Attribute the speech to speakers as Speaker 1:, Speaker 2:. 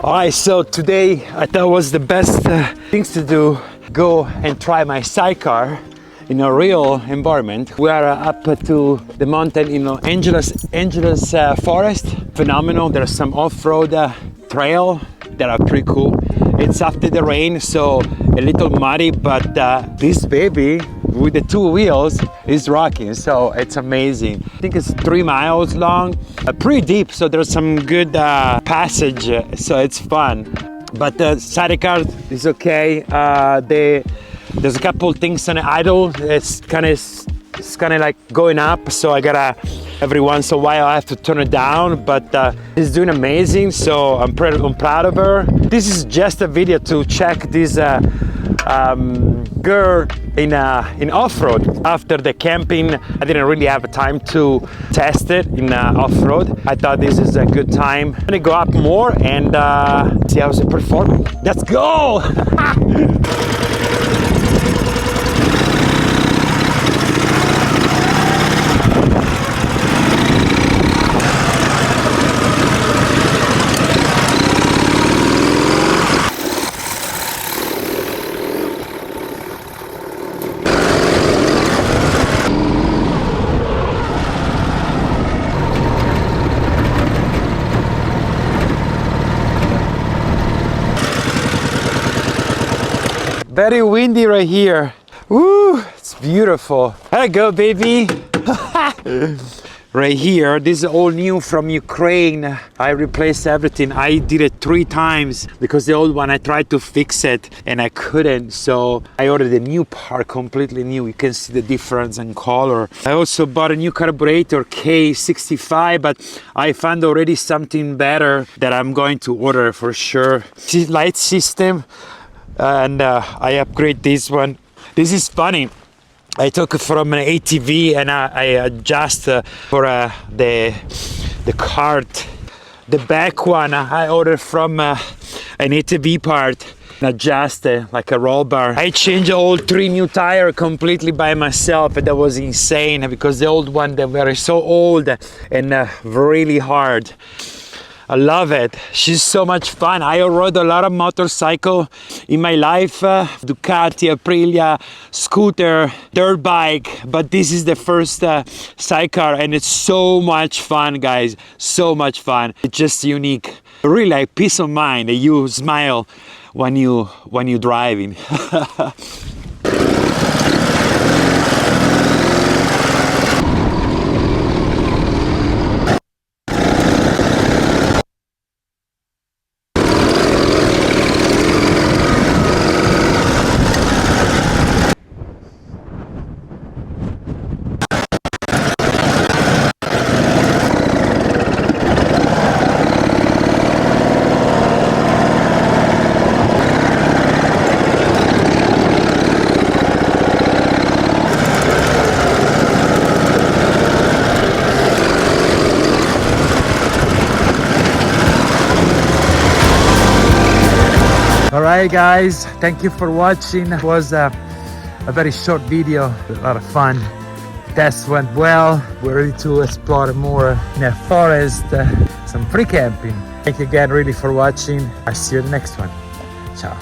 Speaker 1: Alright, so today I thought was the best things to do, go and try my sidecar in a real environment. We are up to the mountain in Angeles forest. Phenomenal. There's some off-road trail that are pretty cool. It's after the rain, so a little muddy, but this baby with the two wheels is rocking, so it's amazing. I think it's 3 miles long, pretty deep, so there's some good passage, so it's fun. But the sidecar is okay. There's a couple things on the idle. It's kind of like going up, so I gotta every once in a while I have to turn it down. But she's doing amazing, so I'm proud of her. This is just a video to check this girl in off-road. After the camping, I didn't really have time to test it in off-road. I thought this is a good time. I'm gonna go up more and see how it performing. Let's go! Very windy right here. Woo, it's beautiful. There you go, baby. Right here, this is all new from Ukraine. I replaced everything. I did it 3 times because the old one, I tried to fix it and I couldn't. So I ordered a new part, completely new. You can see the difference in color. I also bought a new carburetor, K65, but I found already something better that I'm going to order for sure. Light system. And I upgrade this one. This is funny. I took it from an ATV and I adjust for the cart. The back one I ordered from an ATV part and adjust like a roll bar. I changed all 3 new tires completely by myself, and that was insane because the old one, they were so old and really hard. I love it. She's so much fun. I rode a lot of motorcycle in my life, Ducati, Aprilia, scooter, dirt bike, but this is the first sidecar and it's so much fun, guys. So much fun. It's just unique. Really like peace of mind. You smile when you're driving. Alright guys, thank you for watching. It was a very short video, a lot of fun. Test went well. We're ready to explore more in a forest, some free camping. Thank you again really for watching. I'll see you in the next one. Ciao.